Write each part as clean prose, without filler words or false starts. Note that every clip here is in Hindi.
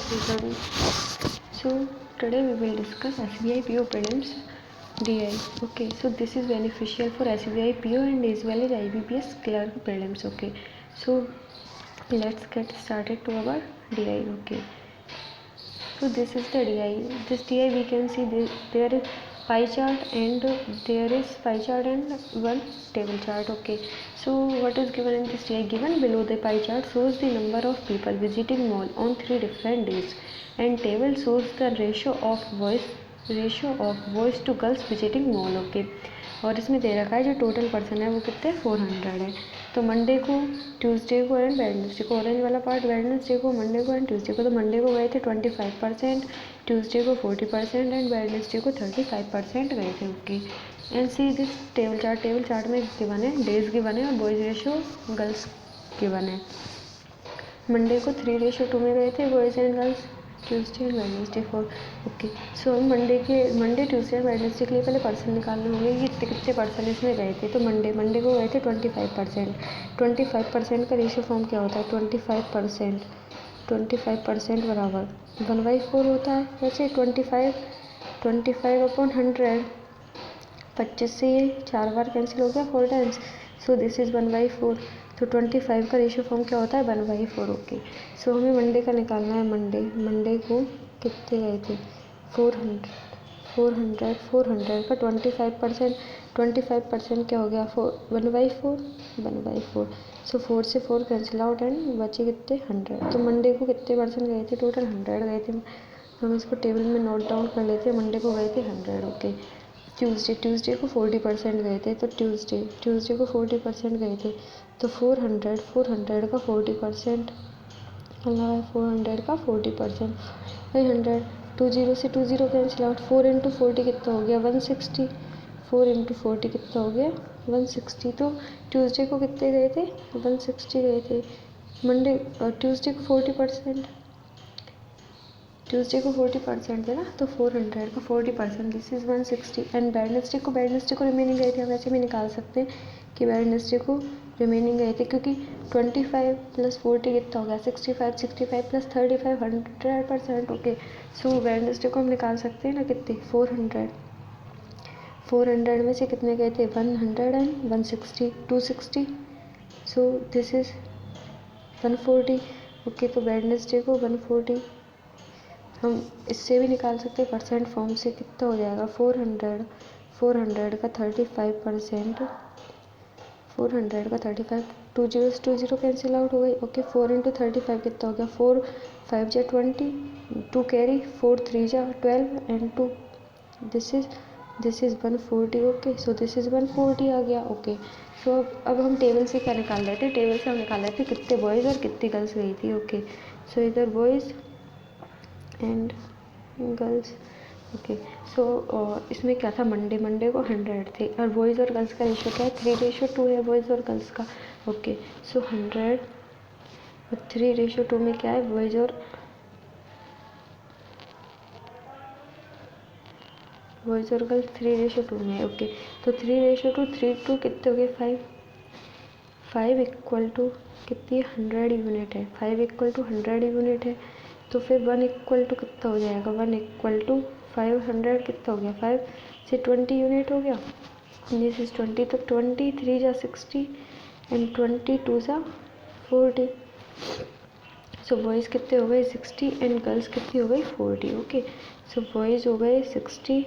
everyone. So today we will discuss SBI PO prelims DI. Okay, so this is beneficial for SBI PO and as well as IBPS clerk prelims. Okay, so let's get started to our DI. Okay, so this is the DI. This DI we can see there is pie chart and there is pie chart and one table chart. Okay, so what is given in this DI? Given below the pie chart shows the number of people visiting mall on 3 different days and table shows the ratio of boys to girls visiting mall. Okay, और इसमें दे रखा है जो टोटल पर्सन है वो कितने 400 है. तो मंडे को, ट्यूसडे को एंड वेडनेसडे को, ऑरेंज वाला पार्ट वेडनेसडे को, मंडे को एंड ट्यूसडे को. तो मंडे को गए थे 25%, ट्यूसडे को 40% एंड वेडनेसडे को 35% गए थे. Okay, and see this table chart में गिवन है, डेज गिवन है और बॉयज़ रेशो गर्ल्स गिवन है. मंडे को 3:2 में गए थे boys and girls, Tuesday and Wednesday 4. Okay, so हम मंडे ट्यूसडे एंड वेडनेसडे के लिए पहले पर्सन निकालने होंगे कि कितने पर्सन इसमें गए थे. तो मंडे को गए थे 25%. 25% का रेशियो फॉर्म क्या होता है? 25% बराबर 1/4 होता है. वैसे 25/100, 25 से ये 4 बार कैंसिल हो गया 4 टाइम्स. So this is 1/4. तो 25 का रेशियो फॉर्म क्या होता है? 1/4. ओके, सो हमें मंडे का निकालना है. मंडे को कितने गए थे? 400 का 25% क्या हो गया? 1/4. सो 4 से 4 कैंसिल आउट एंड बचे कितने? 100. तो मंडे को कितने पर्सन गए थे? टोटल 100 गए थे. हम इसको टेबल में नोट डाउन कर लेते हैं. मंडे को गए थे 100. ओके, ट्यूसडे को 40% गए थे. तो ट्यूसडे को 40% गए थे. तो 400 का 40% 400 का 40% 100. 20 से 20 कैंसिल आउट. 4 × 40 कितना हो गया? 160. 4 × 40 कितना हो गया? 160. तो ट्यूसडे को कितने गए थे? 160 गए थे. ट्यूसडे को 40% थे ना, तो 400 का 40% दिस इज़ 160. एंड वेडनेसडे को रिमेनिंग गए थे. हम ऐसे भी निकाल सकते हैं कि वेडनेसडे को रिमेनिंग गए थे, क्योंकि 25 + 40 कितना हो गया? 65 + 35 100%. ओके, सो वेडनेसडे को हम निकाल सकते हैं ना, कितने? 400 में से कितने गए थे? 100 and 160 260. So this is 140. Okay, तो वेडनेसडे को 140 हम इससे भी निकाल सकते हैं परसेंट फॉर्म से. कितना हो जाएगा? 400 का 35%. 400 का 35, 20 से 20 कैंसिल आउट हो गई. ओके, 4 × 35 कितना हो गया? 4 5 जा 20, 2 कैरी, 4 3 जा 12 and 2. This is 140. Okay, so this is 140 आ गया. ओके, सो अब हम टेबल से क्या निकाल रहे थे? टेबल से हम निकाल रहे थे कितने बॉयज़ और कितनी गर्ल्स गई थी. ओके, सो इधर बॉयज़ एंड गर्ल्स. ओके, सो इसमें क्या था? मंडे को 100 थे और बॉयज़ और गर्ल्स का रेशियो क्या है? 3:2 है बॉयज़ और गर्ल्स का. ओके, सो 100 और 3:2 में क्या है? बॉयज़ और गर्ल्स 3:2 में है. ओके, तो 3:2 3 कितने हो गए? 5 = कितनी? 100 यूनिट है. 5 = 100 यूनिट है. तो फिर 1 = कितना हो जाएगा? 1 = 500 कितना हो गया? 5 से 20 यूनिट हो गया. This is 20. तो 20 3 जा 60 एंड 20 2 जा 40. सो बॉयज़ कितने हो गए? 60 एंड गर्ल्स कितनी हो गई? 40. ओके, सो बॉयज़ हो गए 60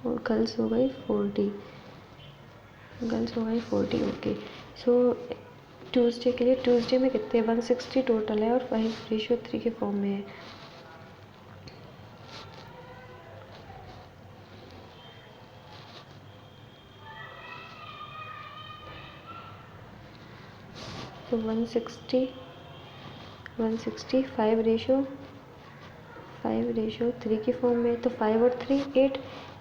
और गर्ल्स हो गई 40. ओके, सो ट्यूसडे के लिए, ट्यूसडे में कितने? 160 टोटल है और 5:3 के फॉर्म में है. तो 160 5:3 के फॉर्म में. तो 5 और 3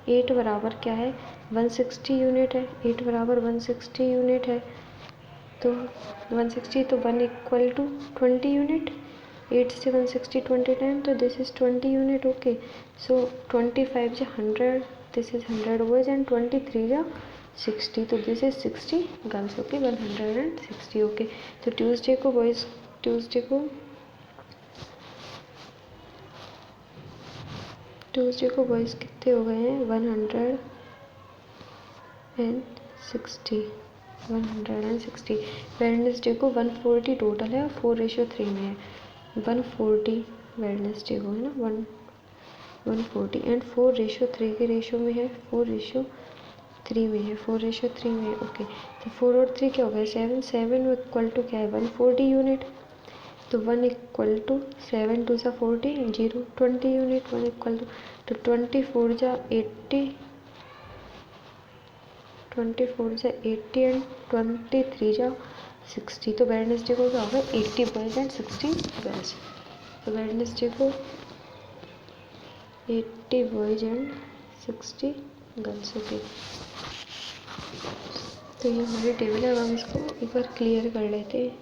8 बराबर क्या है? 160 यूनिट है. 8 बराबर 160 यूनिट है. तो 160, तो 1 = 20 यूनिट. 8 से 160 20 टाइम, तो दिस इज़ 20 यूनिट. ओके, सो 25 जा 100, दिस इज़ 100 बॉयज़ एंड 23 जा 60, तो this is 60 girls, okay 160, okay. तो ट्यूसडे को बॉयज़ ट्यूसडे को बॉयज़ कितने हो गए हैं 160। वेडनेसडे को 140 टोटल है और 4:3 में है। 140 वेडनेसडे को है ना 140 एंड 4:3 के रेशो में है, 4:3 में है, 4:3 में है, ओके। तो 4 और 3 क्या हो गया 7, 7 इक्वल टू क्या है 140 यूनिट। तो 1 इक्वल टू 7 2 सा 40 0 20 यूनिट, 1 इक्वल टू 24 जा 80 एंड 23 जा 60। तो वेडनेसडे को क्या होगा 80 बॉयज एंड 60 गर्ल्स। तो वेडनेसडे को 80 बॉयज एंड 60 गर्ल्स, ओके। तो ये हमारी टेबल है। अब हम इसको एक बार क्लियर कर लेते हैं।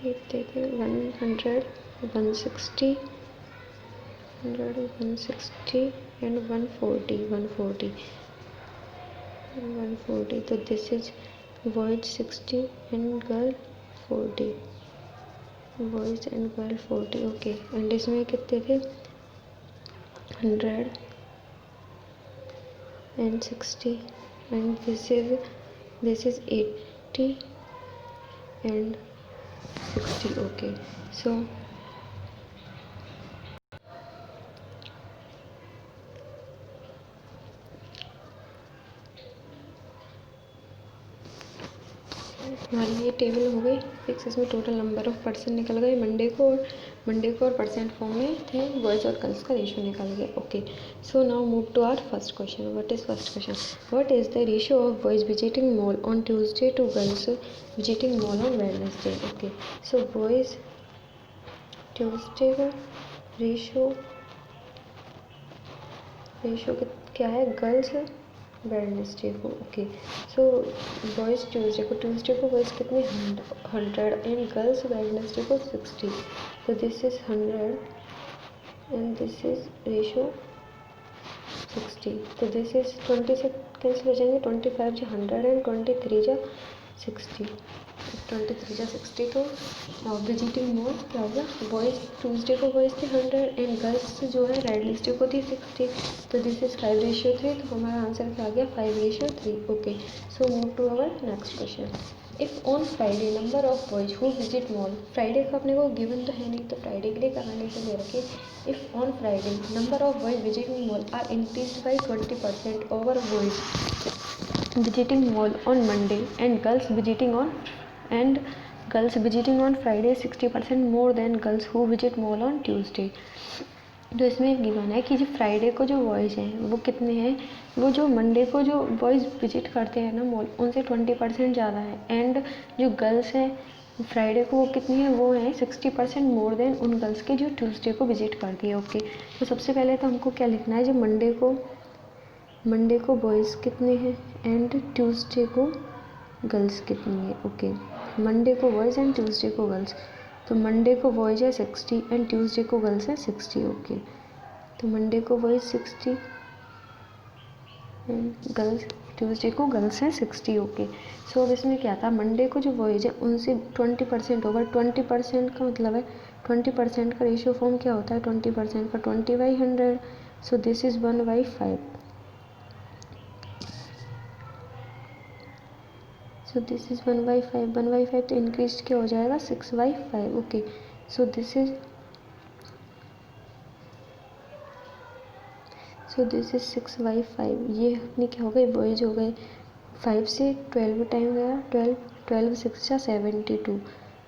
देखते 100 160 एंड 140। तो this is boys 60 and girl 40, boys and girl 40, okay. And इसमें कितने थे 100 and 60 and this is 80 and 60, okay। So हमारी ये टेबल हो गई फिक्स। इसमें टोटल नंबर ऑफ पर्सन निकल गए मंडे को और परसेंट फॉर्म में थे बॉयज़ और गर्ल्स का रेशियो निकल गया, okay. So now move to our first question. What is first question, what is the ratio of boys visiting mall on Tuesday to girls visiting mall on Wednesday, okay. So boys Tuesday का रेशियो क्या है गर्ल्स वेडनेसडे को, ओके। सो बॉयज़ ट्यूसडे को बॉयज़ कितने 100 एंड गर्ल्स वेडनेसडे को 60। तो this is 100 and this is ratio 60। तो दिस इज 20 से कैंसिल हो जाएंगे, 25 जा 100 एंड 23 जा 60, 23 जा 60। तो विजिटिंग मॉल क्या होगा बॉयज़ ट्यूसडे को बॉयज़ थे 100 एंड गर्ल्स जो है वेडनेसडे को थी 60। तो दिस इज 5:3। तो हमारा आंसर क्या आ गया 5:3, okay. So move to our next question. If on Friday number of boys who visit mall, Friday का अपने को गिवन तो है नहीं तो फ्राइडे के लिए कराने के लिए रखे। If on Friday number of boys visiting mall are increase by 20% over boys visiting mall on Monday and girls visiting on Friday 60% more than girls who visit mall on Tuesday. तो इसमें एक गिवन है कि जो फ्राइडे को जो बॉयज़ हैं वो कितने हैं, वो जो मंडे को जो बॉयज़ विजिट करते हैं ना मॉल उनसे 20% ज़्यादा है। एंड जो गर्ल्स हैं फ्राइडे को वो कितनी है, वो हैं 60% मोर देन उन गर्ल्स के जो ट्यूसडे को विजिट करती है, ओके। तो सबसे पहले तो हमको क्या लिखना है, जो मंडे को बॉयज़ कितने हैं एंड ट्यूसडे को गर्ल्स कितनी है, ओके। मंडे को बॉयज़ एंड ट्यूसडे को गर्ल्स। तो मंडे को बॉयज़ है 60 एंड ट्यूसडे को गर्ल्स है 60, ओके। तो मंडे को बॉयज़ 60 एंड गर्ल्स ट्यूसडे को गर्ल्स हैं 60, ओके। सो अब इसमें क्या था, मंडे को जो बॉयज़ है उनसे 20% होगा। 20% का मतलब है 20% का रेशियो फॉर्म क्या होता है 20% का 20/100। So this is 1/5। So this is 1/5। 1/5 तो इंक्रीज क्या हो जाएगा 6/5, ओके। So this is 6/5। ये अपनी क्या हो गई बॉयज हो गए। 5 से 12 टाइम गया 12 6 या 72,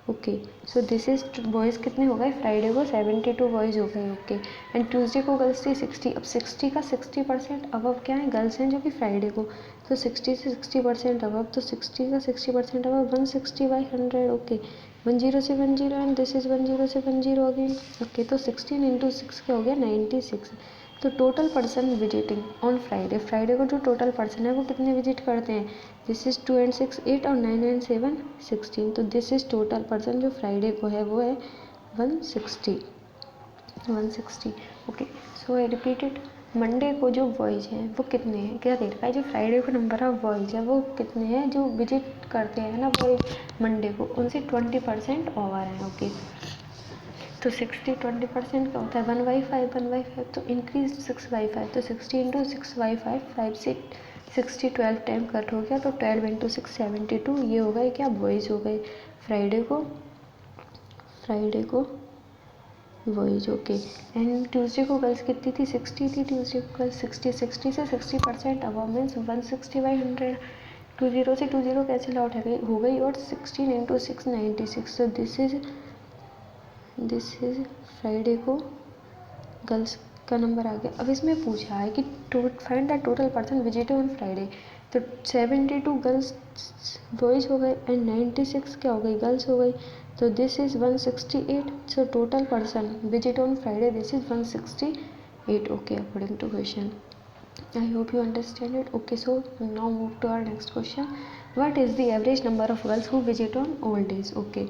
okay. So this is boys कितने हो गए फ्राइडे को 72 बॉयज़ हो गए, ओके। एंड ट्यूसडे को गर्ल्स थी 60। अब 60 का 60% अबव क्या है गर्ल्स हैं जो कि फ्राइडे को, तो 60 से 60% अबव, तो 60 का 60% अबव 160/100, ओके। 10 से 10 एंड दिस इज़ 10 से 10 अगेन। ओके, तो 16 इंटू 6 क्या हो गया 96। तो total person visiting on Friday, Friday को जो टोटल पर्सन है वो कितने विजिट करते हैं, दिस इज़ 2 एंड 6 8 और 9 एंड 7 16। तो दिस इज़ टोटल पर्सन जो फ्राइडे को है वो है 160। Okay, so I repeated. Monday को जो बॉयज हैं वो कितने हैं, क्या दे रखा है, जो फ्राइडे को नंबर ऑफ बॉयज है वो कितने हैं जो विजिट करते हैं ना वो मंडे को, उनसे 20% ओवर है। ओके, तो 60 20% का होता है 1/5 1/5, तो इंक्रीज 6/5, तो 60 इंटू 6/5, 5 से 60 12 टाइम कट हो गया, तो 12 इंटू 6 72। ये हो गए क्या बॉयज़ हो गए फ्राइडे को बॉयज़। ओके, एंड ट्यूसडे को गर्ल्स कितनी थी 60 थी, ट्यूसडे को गर्ल्स 60 60 से 60% अबव मीन्स 160/100। 20 से 20 कैंसिल आउट हो गई और 16 इंटू 6 96। तो दिस इज फ्राइडे को गर्ल्स का नंबर आ गया। अब इसमें पूछा है कि find the total person visit on Friday, तो 72 गर्ल्स बॉयज़ हो गए एंड 96 क्या हो गई गर्ल्स हो गई, तो this is 168। So total person visit on Friday this is 168। Okay, according to question. I hope you understand it. Okay, so now move to our next question. What is the average number of girls who visit on all days? Okay,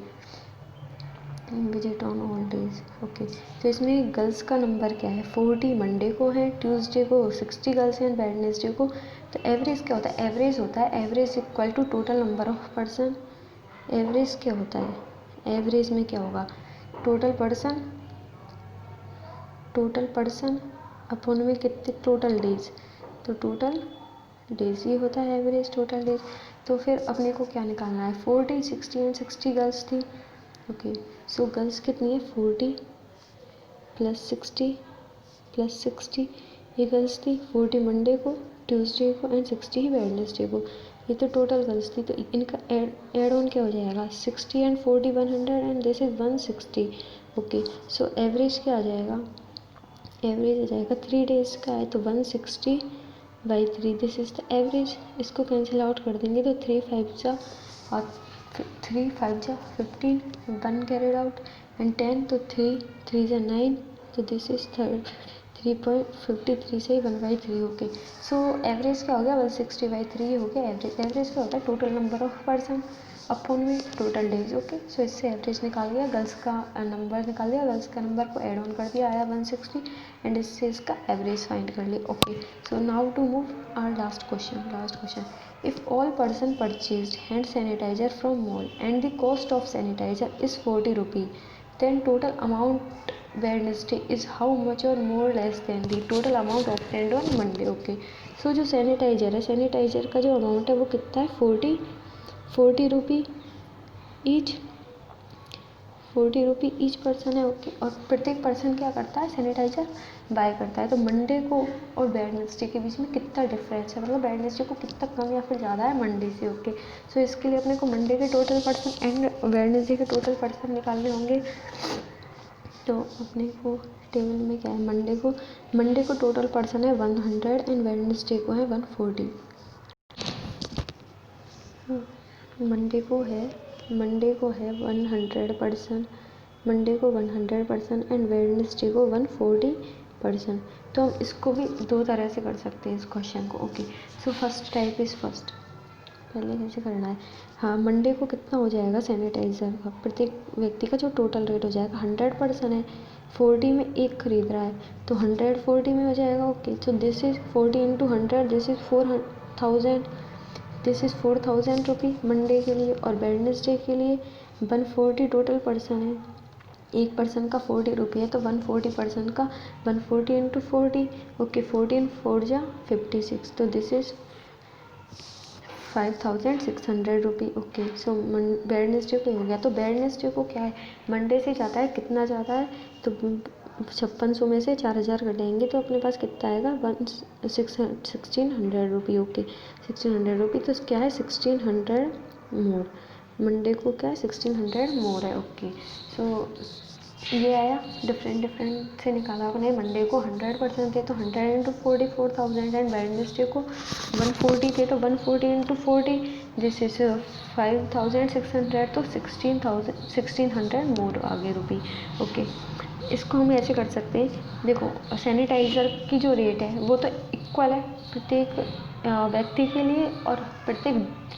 visit on all days. Okay, तो इसमें गर्ल्स का नंबर क्या है 40 मंडे को है, ट्यूसडे को 60 गर्ल्स हैं, वेडनेसडे को। तो एवरेज क्या होता है, एवरेज होता है average equal to total number of person. Average क्या होता है, एवरेज में क्या होगा टोटल पर्सन अपन में कितने टोटल डेज, तो टोटल डेज ये होता है एवरेज टोटल डेज। तो फिर अपने को क्या निकालना है 40 60 एंड 60 गर्ल्स थी। ओके, सो गर्ल्स कितनी है 40 प्लस 60 ये गर्ल्स थी, 40 मंडे को ट्यूसडे को एंड 60 ही वेडनेसडे को। ये तो टोटल गर्ल्स थी, तो इनका ऐड ऑन क्या हो जाएगा 60 and 40 100 and this is 160। Okay, so average क्या आ जाएगा, एवरेज आ जाएगा 3 डेज का है तो 160/3 दिस इज द एवरेज। इसको कैंसिल आउट कर देंगे तो 3 5 जा और 3 5 जा 15, 1 कैरिड आउट एंड 10, तो 3 3 जा 9, तो दिस इज 3.53 से 1/3। ओके, सो एवरेज क्या हो गया 160/3 हो गया एवरेज। एवरेज क्या होता है total number of person upon में टोटल डेज। ओके, सो इससे एवरेज निकाल दिया, गर्ल्स का नंबर निकाल दिया, गर्ल्स का नंबर को ऐड ऑन कर दिया आया 160 एंड इससे इसका एवरेज फाइंड कर लिया। Okay, so now to move our last question. If all person purchased hand sanitizer from mall and the cost of sanitizer is 40 rupee, then total amount Wednesday is how much और more less than the total amount obtained on Monday. Okay, so जो सैनिटाइजर है सैनिटाइजर का जो अमाउंट है वो कितना है 40 रुपी ईच, 40 रुपी ईच पर्सन है। ओके, और प्रत्येक पर्सन क्या करता है सैनिटाइजर बाय करता है। तो मंडे को और वेडनेसडे के बीच में कितना डिफरेंस है, मतलब वेडनेसडे को कितना कम या फिर ज़्यादा है मंडे से। ओके, सो इसके लिए अपने को मंडे के टोटल पर्सन एंड वेडनेसडे के टोटल पर्सन निकालने होंगे। तो अपने को टेबल में क्या है मंडे को टोटल पर्सन है 100 एंड वेडनेसडे को है 140। मंडे को है 100 पर्सन, मंडे को 100 पर्सन एंड वेडनेसडे को 140 पर्सन। तो हम इसको भी दो तरह से कर सकते हैं इस क्वेश्चन को। Okay, so first type is first, पहले कैसे करना है, हाँ मंडे को कितना हो जाएगा सैनिटाइज़र का प्रत्येक व्यक्ति का जो टोटल रेट हो जाएगा 100 पर्सन है, 40 में एक खरीद रहा है तो 100 40 में हो जाएगा। ओके, तो this is 40 into 100 this is 4000, this is 4000 rupee Monday के लिए, और वेडनेसडे के लिए 140 टोटल पर्सन है, एक पर्सन का 40 रुपये है तो 140 पर्सन का 140 इंटू 40। ओके, 14 4 जा 56, तो this is 5600 rupee. Okay, so Wednesday को हो गया, तो वेडनेसडे को क्या है मंडे से जाता है कितना ज़्यादा है, तो 5600 में से 4000 घटाएंगे तो अपने पास कितना आएगा 1600 रुपी। ओके, 1600 रुपी, तो क्या है 1600 मोर, मंडे को क्या है 1600 मोर है। ओके, सो ये आया, डिफरेंट से निकाला अपने। मंडे को 100% थे तो 100 इंटू 40 4,000 एंड वेडनेसडे को 140 थे तो 140 इंटू 40 दिस इज 5,600 तो 1600 मोर आगे रुपी। ओके, इसको हम ऐसे कर सकते हैं, देखो सैनिटाइज़र की जो रेट है वो तो इक्वल है प्रत्येक व्यक्ति के लिए और प्रत्येक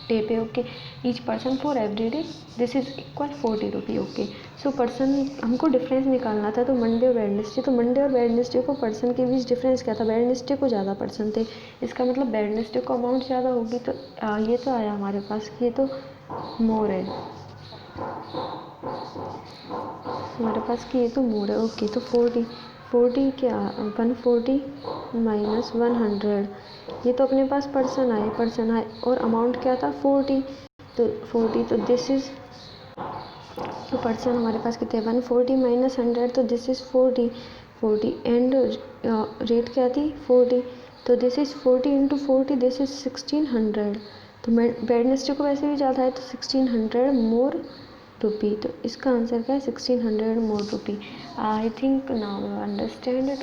डे पे। Okay, each person for every day this is equal 40 rupee. Okay, so person हमको डिफरेंस निकालना था, तो मंडे और वेडनेसडे, तो मंडे और वेडनेसडे को पर्सन के बीच डिफरेंस क्या था, वेडनेसडे को ज़्यादा पर्सन थे, इसका मतलब वेडनेसडे को अमाउंट ज़्यादा होगी। तो ये तो आया हमारे पास कि ये तो मोर है हमारे पास कि ये तो मोर है। ओके, तो 40 क्या 140 माइनस 100, ये तो अपने पास पर्सन आए और अमाउंट क्या था 40, तो 40 तो दिस इज, तो पर्सन हमारे पास कितने 140 माइनस 100 तो दिस इज 40 एंड रेट क्या थी 40, तो this is 40 into 40 this is 1600। तो वेडनेसडे को वैसे भी ज़्यादा है तो 1600 मोर रुपी, तो इसका आंसर क्या है 1600 more rupee. I think now you understand it.